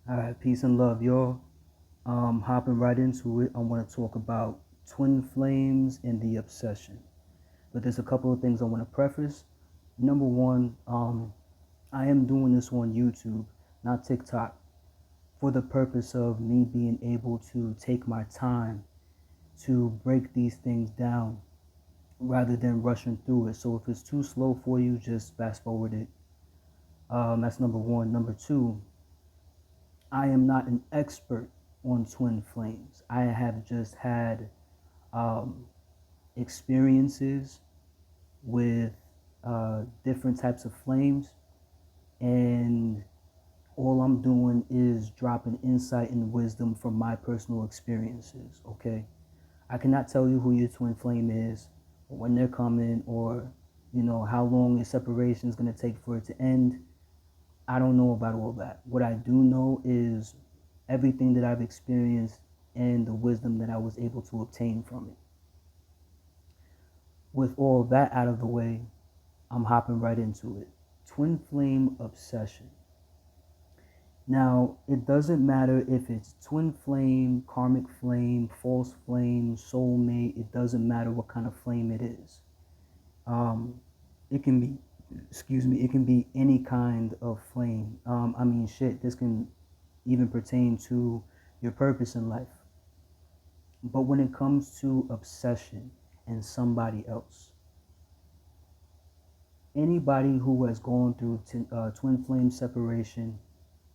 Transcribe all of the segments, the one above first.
All right, peace and love, y'all. Hopping right into it, I want to talk about twin flames and the obsession. But there's a couple of things I want to preface. Number one, I am doing this on YouTube, not TikTok, for the purpose of me being able to take my time to break these things down rather than rushing through it. So if it's too slow for you, just fast forward it. That's number one. Number two, I am not an expert on twin flames. I have just had um, experiences with different types of flames, and all I'm doing is dropping insight and wisdom from my personal experiences. Okay, I cannot tell you who your twin flame is, or when they're coming, or how long your separation is going to take for it to end. I don't know about all that. What I do know is everything that I've experienced and the wisdom that I was able to obtain from it. With all that out of the way, I'm hopping right into it. Twin flame obsession. Now, it doesn't matter if it's twin flame, karmic flame, false flame, soulmate. It doesn't matter what kind of flame it is. It can be, it can be any kind of flame. Shit, this can even pertain to your purpose in life. But when it comes to obsession and somebody else, anybody who has gone through twin flame separation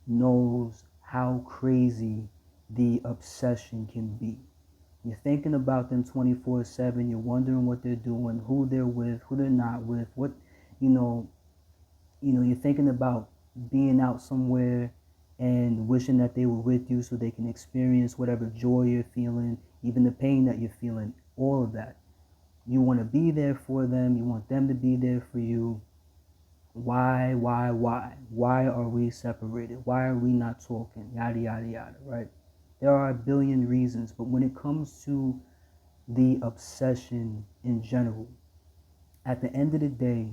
knows how crazy the obsession can be. You're thinking about them 24/7. You're wondering what they're doing, who they're with, who they're not with, what, you know, you're thinking about being out somewhere and wishing that they were with you so they can experience whatever joy you're feeling, even the pain that you're feeling, all of that. You want to be there for them. You want them to be there for you. Why? Why are we separated? Why are we not talking? Yada, yada, yada, right? There are a billion reasons, but when it comes to the obsession in general, at the end of the day,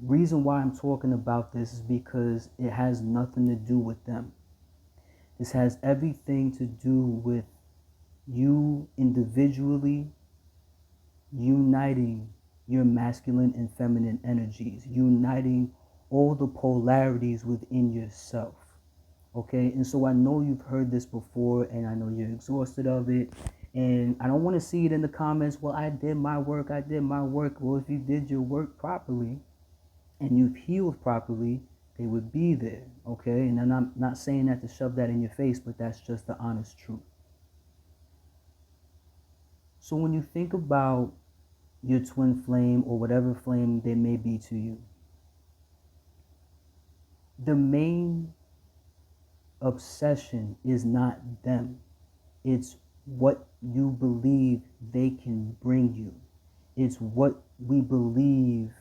reason why I'm talking about this is because it has nothing to do with them. This has everything to do with you individually uniting your masculine and feminine energies, uniting all the polarities within yourself. Okay, and so I know you've heard this before, and I know you're exhausted of it, and I don't want to see it in the comments. Well, I did my work. Well, if you did your work properly and you've healed properly, they would be there. Okay, and I'm not saying that to shove that in your face, but that's just the honest truth. So when you think about your twin flame or whatever flame they may be to you, the main obsession is not them. It's what you believe they can bring you. It's what we believe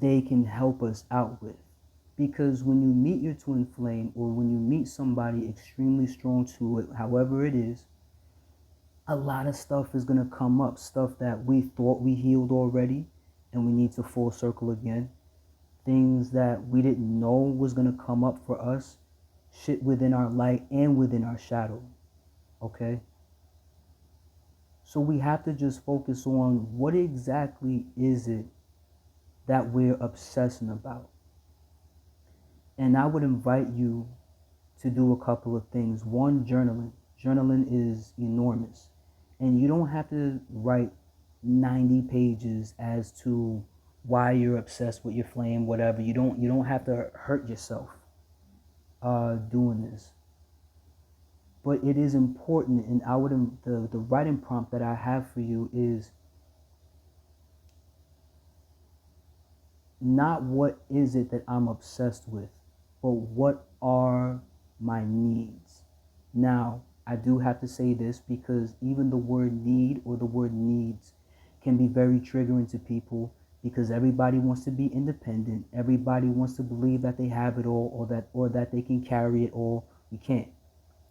they can help us out with. Because when you meet your twin flame, or when you meet somebody extremely strong to it, however it is, a lot of stuff is going to come up. Stuff that we thought we healed already, and we need to full circle again. Things that we didn't know was going to come up for us. Shit within our light and within our shadow. Okay? So we have to just focus on what exactly is it that we're obsessing about. And I would invite you to do a couple of things. One, journaling. Journaling is enormous. And you don't have to write 90 pages as to why you're obsessed with your flame, whatever. You don't have to hurt yourself doing this. But it is important, and the writing prompt that I have for you is not what is it that I'm obsessed with, but what are my needs. Now, I do have to say this because even the word need or the word needs can be very triggering to people, because everybody wants to be independent. Everybody wants to believe that they have it all, or that they can carry it all. We can't.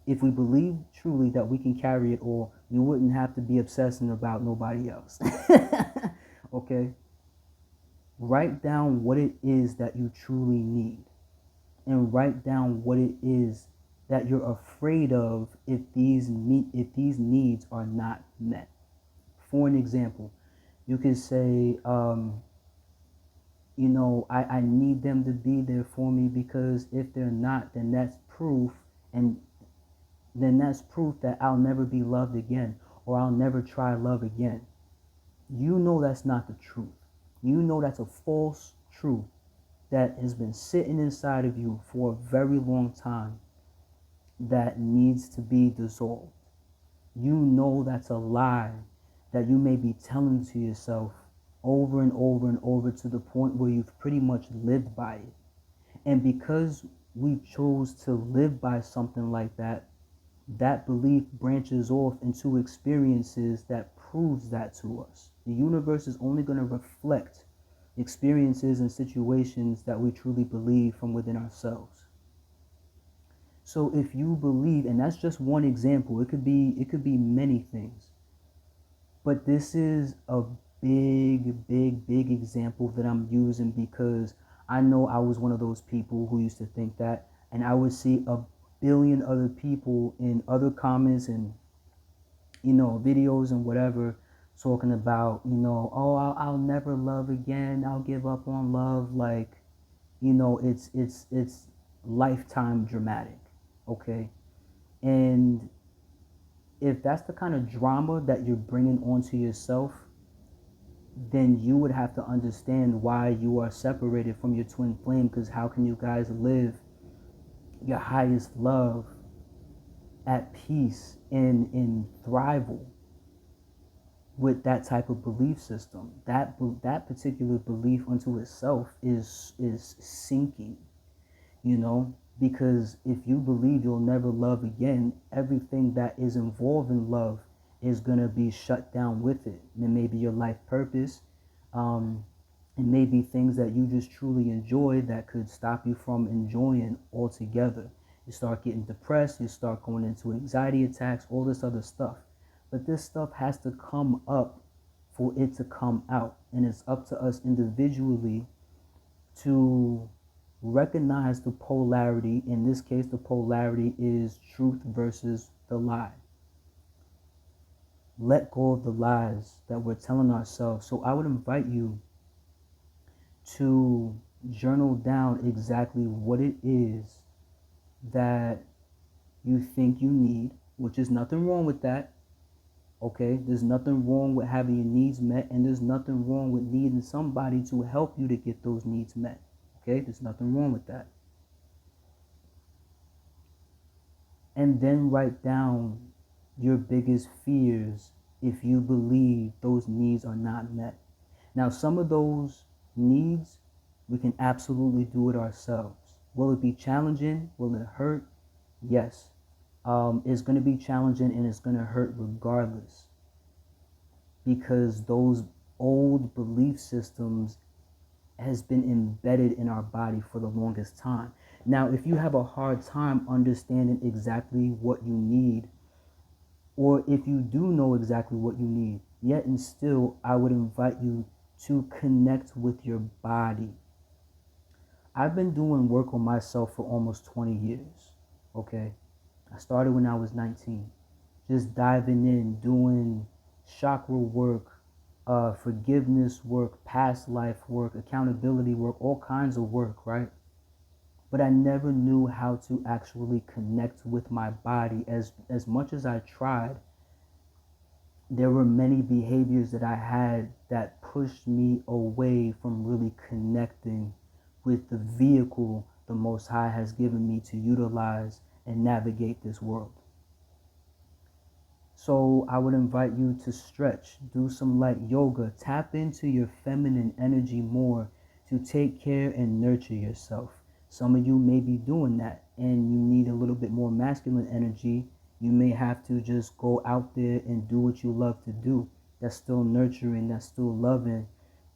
If we believe truly that we can carry it all, we wouldn't have to be obsessing about nobody else. Okay? Write down what it is that you truly need. and write down what it is that you're afraid of if these needs are not met. For an example, you could say, I need them to be there for me, because if they're not, then that's proof, and then that's proof that I'll never be loved again, or I'll never try love again. You know that's not the truth. You know that's a false truth that has been sitting inside of you for a very long time that needs to be dissolved. You know that's a lie that you may be telling to yourself over and over and over, to the point where you've pretty much lived by it. And because we chose to live by something like that, that belief branches off into experiences that proves that to us. The universe is only going to reflect experiences and situations that we truly believe from within ourselves. So if you believe, and that's just one example, it could be many things. But this is a big example that I'm using, because I know I was one of those people who used to think that, and I would see a billion other people in other comments and videos and whatever, talking about, oh, I'll never love again, I'll give up on love, like, it's lifetime dramatic, okay? And if that's the kind of drama that you're bringing onto yourself, then you would have to understand why you are separated from your twin flame, because how can you guys live your highest love at peace and in thrival with that type of belief system? That particular belief unto itself is sinking, because if you believe you'll never love again, everything that is involved in love is going to be shut down with it. And it may be your life purpose. It may be things that you just truly enjoy that could stop you from enjoying altogether. You start getting depressed, you start going into anxiety attacks, all this other stuff. But this stuff has to come up for it to come out. And it's up to us individually to recognize the polarity. In this case, the polarity is truth versus the lie. Let go of the lies that we're telling ourselves. So I would invite you to journal down exactly what it is that you think you need, which is nothing wrong with that. Okay, there's nothing wrong with having your needs met, and there's nothing wrong with needing somebody to help you to get those needs met. Okay, there's nothing wrong with that. And then write down your biggest fears if you believe those needs are not met. Now, some of those needs, we can absolutely do it ourselves. Will it be challenging? Will it hurt? Yes. It's going to be challenging, and it's going to hurt regardless, because those old belief systems has been embedded in our body for the longest time. Now, if you have a hard time understanding exactly what you need, or if you do know exactly what you need, yet and still, I would invite you to connect with your body. I've been doing work on myself for almost 20 years, okay? I started when I was 19, just diving in, doing chakra work, forgiveness work, past life work, accountability work, all kinds of work, right? But I never knew how to actually connect with my body. As much as I tried, there were many behaviors that I had that pushed me away from really connecting with the vehicle the Most High has given me to utilize and navigate this world. So I would invite you to stretch, do some light yoga, tap into your feminine energy more to take care and nurture yourself. Some of you may be doing that, and you need a little bit more masculine energy. You may have to just go out there and do what you love to do. That's still nurturing, that's still loving.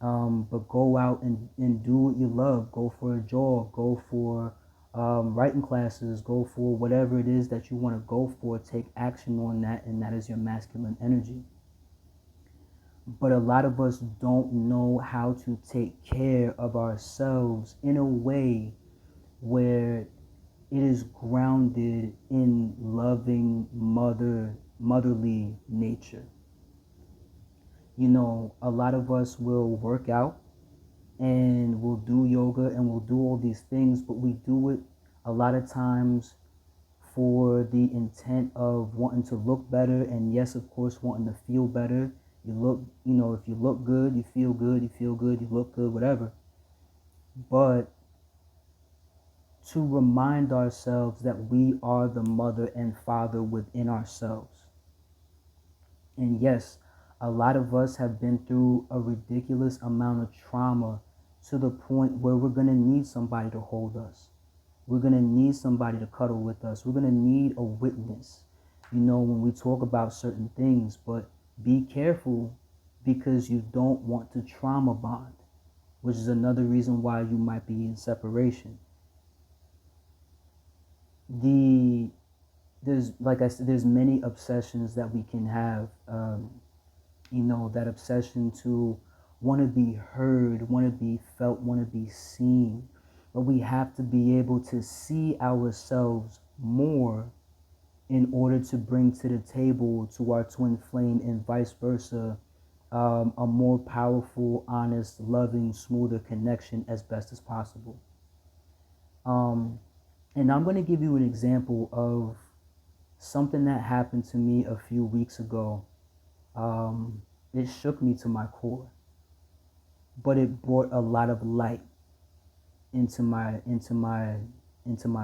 But go out and do what you love. Go for a jog, go for writing classes, go for whatever it is that you want to go for. Take action on that, and that is your masculine energy. But a lot of us don't know how to take care of ourselves in a way where it is grounded in loving motherly nature. You know, a lot of us will work out and we'll do yoga and we'll do all these things, but we do it a lot of times for the intent of wanting to look better, and yes, of course, wanting to feel better. You look, you know, if you look good, you feel good, you feel good, you look good, whatever. But to remind ourselves that we are the mother and father within ourselves. And yes, a lot of us have been through a ridiculous amount of trauma to the point where we're going to need somebody to hold us. We're going to need somebody to cuddle with us. We're going to need a witness, you know, when we talk about certain things. But be careful, because you don't want to trauma bond, which is another reason why you might be in separation. There's, like I said, there's many obsessions that we can have. You know, that obsession to want to be heard, want to be felt, want to be seen. But we have to be able to see ourselves more in order to bring to the table to our twin flame, and vice versa, a more powerful, honest, loving, smoother connection as best as possible. And I'm going to give you an example of something that happened to me a few weeks ago. It shook me to my core, but it brought a lot of light into my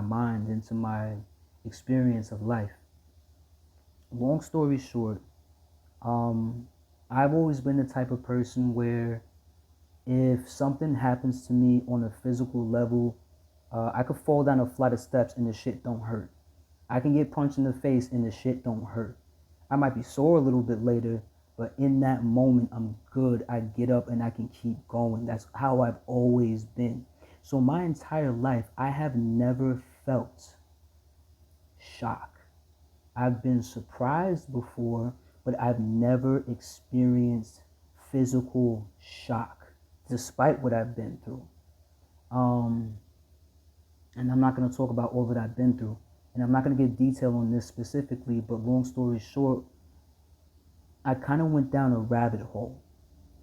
mind, into my experience of life. Long story short, I've always been the type of person where if something happens to me on a physical level, I could fall down a flight of steps and the shit don't hurt. I can get punched in the face and the shit don't hurt. I might be sore a little bit later, but in that moment, I'm good. I get up and I can keep going. That's how I've always been. So my entire life, I have never felt shock. I've been surprised before, but I've never experienced physical shock, despite what I've been through. And I'm not going to talk about all that I've been through. And I'm not going to get detail on this specifically, but long story short, I kind of went down a rabbit hole.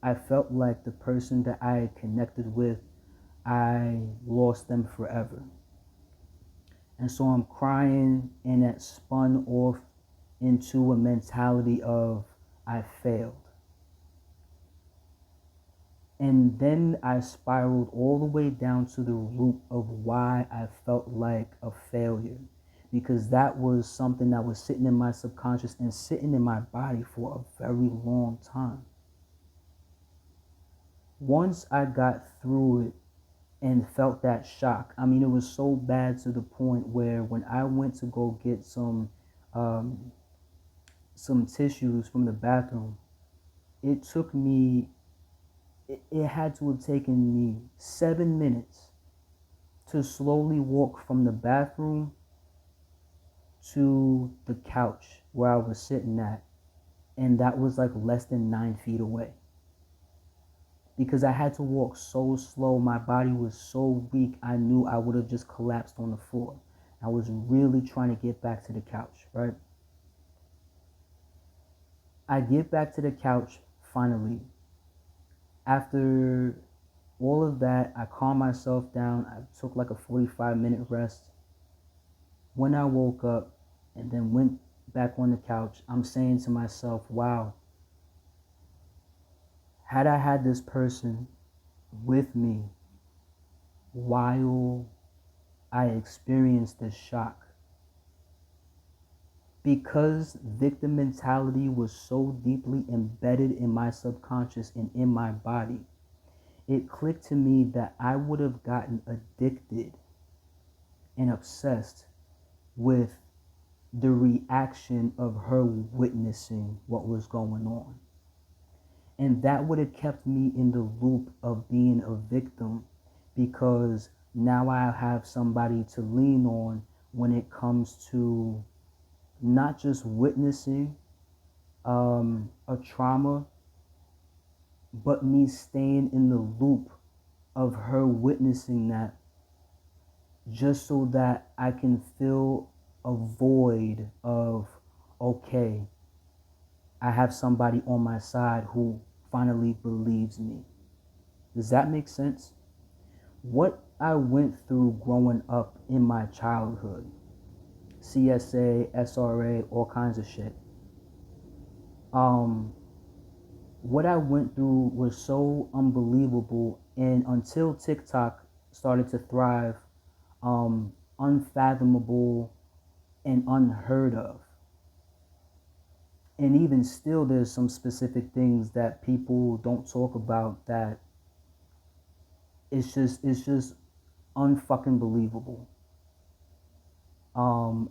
I felt like the person that I had connected with, I lost them forever. And so I'm crying, and that spun off into a mentality of I failed. And then I spiraled all the way down to the root of why I felt like a failure. Because that was something that was sitting in my subconscious and sitting in my body for a very long time. Once I got through it and felt that shock, I mean, it was so bad to the point where when I went to go get some tissues from the bathroom, it took me, it had to have taken me 7 minutes to slowly walk from the bathroom to the couch where I was sitting at, and that was like less than 9 feet away. Because I had to walk so slow, my body was so weak, I knew I would have just collapsed on the floor. I was really trying to get back to the couch, right? I get back to the couch finally. After all of that, I calmed myself down. I took like a 45-minute rest. When I woke up and then went back on the couch, I'm saying to myself, wow, had I had this person with me while I experienced this shock, because victim mentality was so deeply embedded in my subconscious and in my body, it clicked to me that I would have gotten addicted and obsessed with the reaction of her witnessing what was going on. And that would have kept me in the loop of being a victim, because now I have somebody to lean on when it comes to not just witnessing a trauma, but me staying in the loop of her witnessing that just so that I can fill a void of, okay, I have somebody on my side who finally believes me. Does that make sense? What I went through growing up in my childhood, CSA, SRA, all kinds of shit. Um, what I went through was so unbelievable, and until TikTok started to thrive, unfathomable and unheard of. And even still, there's some specific things that people don't talk about that it's just unfucking believable.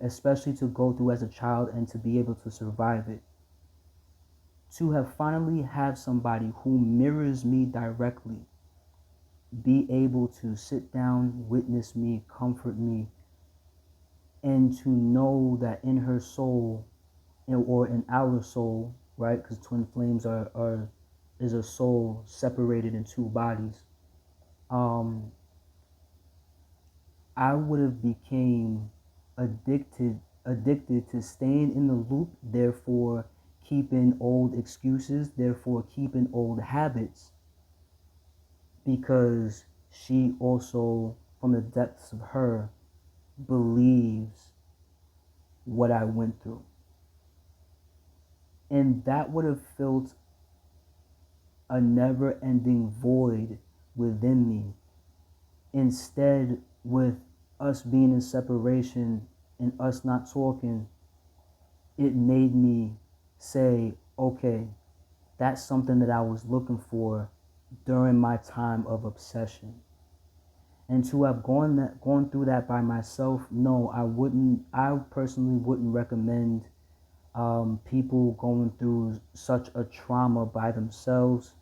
Especially to go through as a child and to be able to survive it. To have finally have somebody who mirrors me directly, be able to sit down, witness me, comfort me, and to know that in her soul, or in our soul, right? Because twin flames are is a soul separated in two bodies. Um, I would have became addicted to staying in the loop, therefore keeping old excuses, therefore keeping old habits, because she also, from the depths of her, believes what I went through. And that would have filled a never ending void within me. Instead, with us being in separation and us not talking, it made me say, okay, that's something that I was looking for during my time of obsession. And to have gone through that by myself, no, I wouldn't. I personally wouldn't recommend people going through such a trauma by themselves.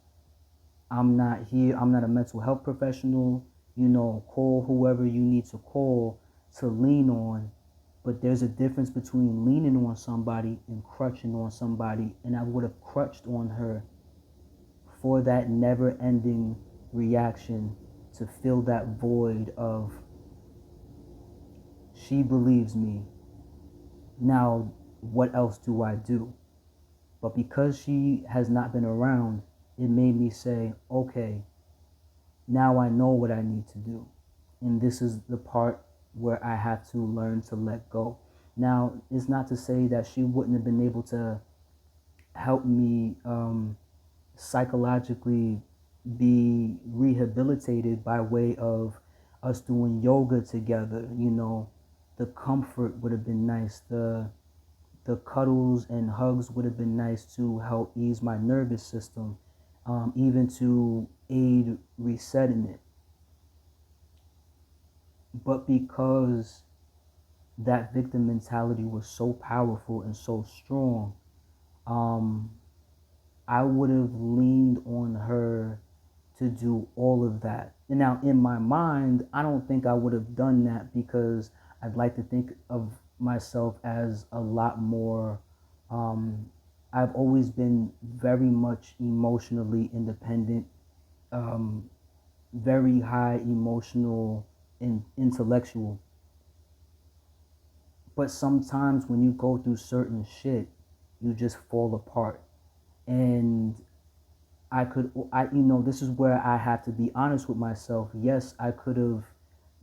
I'm not here. I'm not a mental health professional. Call whoever you need to call to lean on. But there's a difference between leaning on somebody and crutching on somebody. And I would have crutched on her for that never ending reaction, to fill that void of, she believes me. Now, what else do I do? But because she has not been around, it made me say, okay, now I know what I need to do. And this is the part where I have to learn to let go. Now, it's not to say that she wouldn't have been able to help me psychologically be rehabilitated by way of us doing yoga together. The comfort would have been nice. The cuddles and hugs would have been nice to help ease my nervous system, even to aid resetting it. But because that victim mentality was so powerful and so strong, um, I would have leaned on her to do all of that. And now, in my mind, I don't think I would have done that, because I'd like to think of myself as a lot more. Um, I've always been very much emotionally independent, um, very high emotional and intellectual. But sometimes when you go through certain shit, you just fall apart. And this is where I have to be honest with myself. Yes, I could have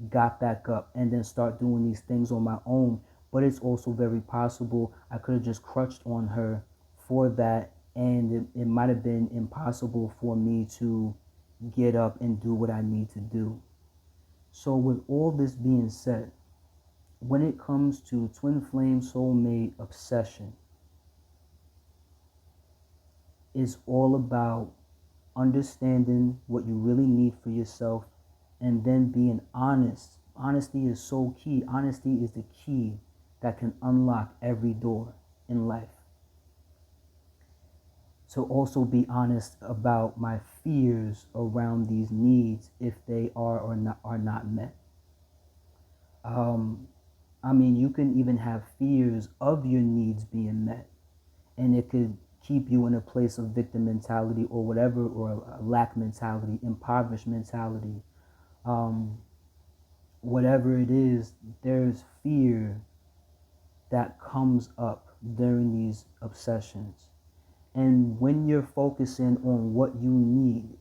got back up and then start doing these things on my own, but it's also very possible I could have just crutched on her for that, and it might have been impossible for me to get up and do what I need to do. So, with all this being said, when it comes to twin flame soulmate obsession, it's all about understanding what you really need for yourself, and then being honest. Honesty is so key. Honesty is the key that can unlock every door in life. To also be honest about my fears around these needs, if they are not met. Um, you can even have fears of your needs being met, and it could keep you in a place of victim mentality or whatever, or a lack mentality, impoverished mentality. Um, whatever it is, there's fear that comes up during these obsessions. And when you're focusing on what you need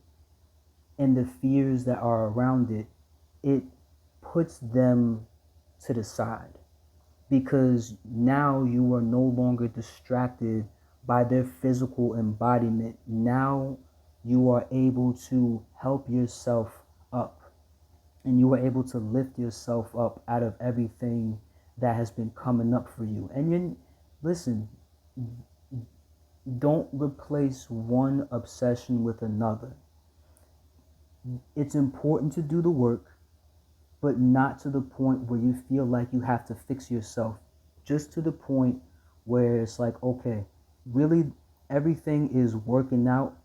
and the fears that are around it, it puts them to the side, because now you are no longer distracted by their physical embodiment. Now you are able to help yourself up, and you are able to lift yourself up out of everything that has been coming up for you. And you listen, don't replace one obsession with another. It's important to do the work, but not to the point where you feel like you have to fix yourself. Just to the point where it's like, okay, really everything is working out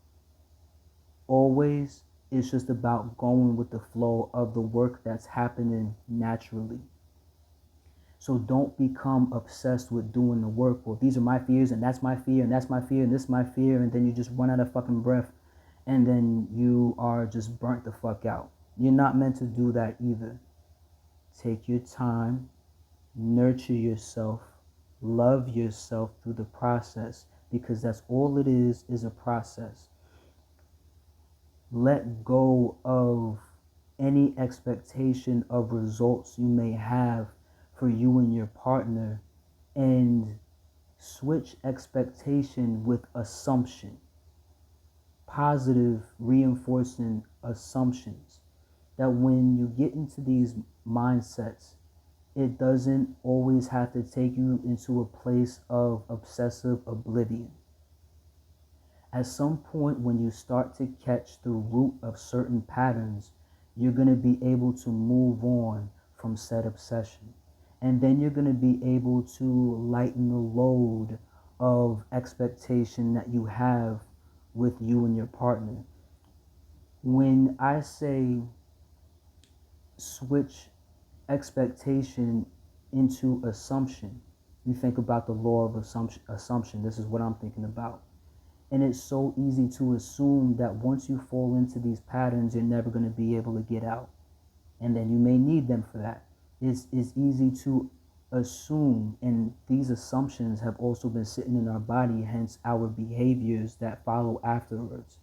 always. It's just about going with the flow of the work that's happening naturally. So don't become obsessed with doing the work. Well, these are my fears, and that's my fear, and that's my fear, and this is my fear, and then you just run out of fucking breath, and then you are just burnt the fuck out. You're not meant to do that either. Take your time, nurture yourself, love yourself through the process, because that's all it is a process. Let go of any expectation of results you may have for you and your partner, and switch expectation with assumption. Positive reinforcing assumptions, that when you get into these mindsets, it doesn't always have to take you into a place of obsessive oblivion. At some point, when you start to catch the root of certain patterns, you're going to be able to move on from said obsession. And then you're going to be able to lighten the load of expectation that you have with you and your partner. When I say switch expectation into assumption, you think about the law of assumption. This is what I'm thinking about. And it's so easy to assume that once you fall into these patterns, you're never going to be able to get out. And then you may need them for that. It's easy to assume, and these assumptions have also been sitting in our body, hence our behaviors that follow afterwards.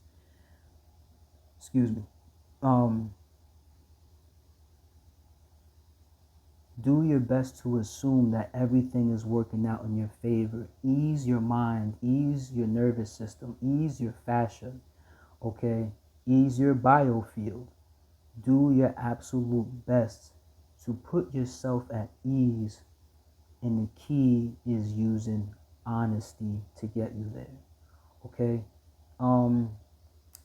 Excuse me. Do your best to assume that everything is working out in your favor. Ease your mind, ease your nervous system, ease your fascia, okay? Ease your biofield. Do your absolute best to put yourself at ease, and the key is using honesty to get you there, okay?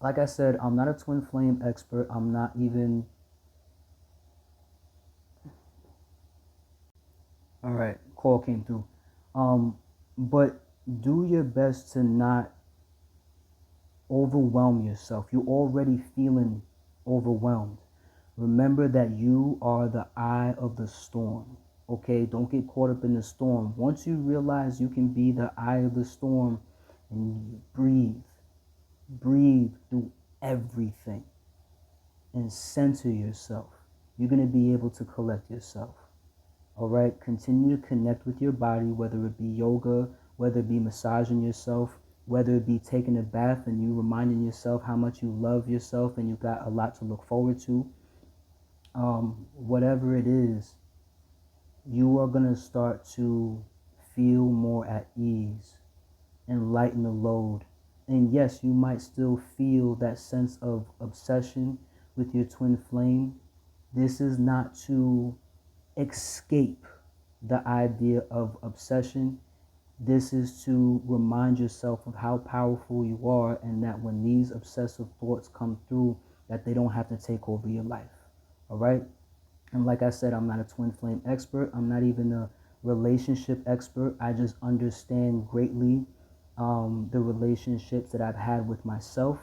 Like I said, I'm not a twin flame expert. I'm not even... All right, call came through. But do your best to not overwhelm yourself. You're already feeling overwhelmed. Remember that you are the eye of the storm. Okay, don't get caught up in the storm. Once you realize you can be the eye of the storm, and you breathe through everything and center yourself, you're going to be able to collect yourself. All right, continue to connect with your body, whether it be yoga, whether it be massaging yourself, whether it be taking a bath and you reminding yourself how much you love yourself and you got a lot to look forward to. Whatever it is, you are going to start to feel more at ease and lighten the load. And yes, you might still feel that sense of obsession with your twin flame. This is not to escape the idea of obsession. This is to remind yourself of how powerful you are, and that when these obsessive thoughts come through, that they don't have to take over your life. All right? And like I said, I'm not a twin flame expert. I'm not even a relationship expert. I just understand greatly the relationships that I've had with myself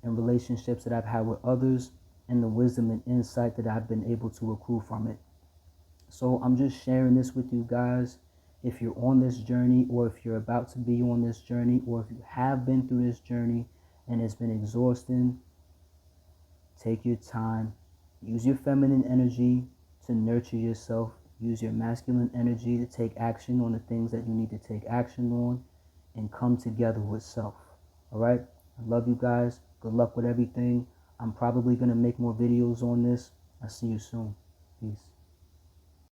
and relationships that I've had with others, and the wisdom and insight that I've been able to accrue from it. So I'm just sharing this with you guys. If you're on this journey, or if you're about to be on this journey, or if you have been through this journey and it's been exhausting, take your time, use your feminine energy, to nurture yourself. Use your masculine energy to take action on the things that you need to take action on and come together with self. All right? I love you guys. Good luck with everything. I'm probably going to make more videos on this. I'll see you soon. Peace.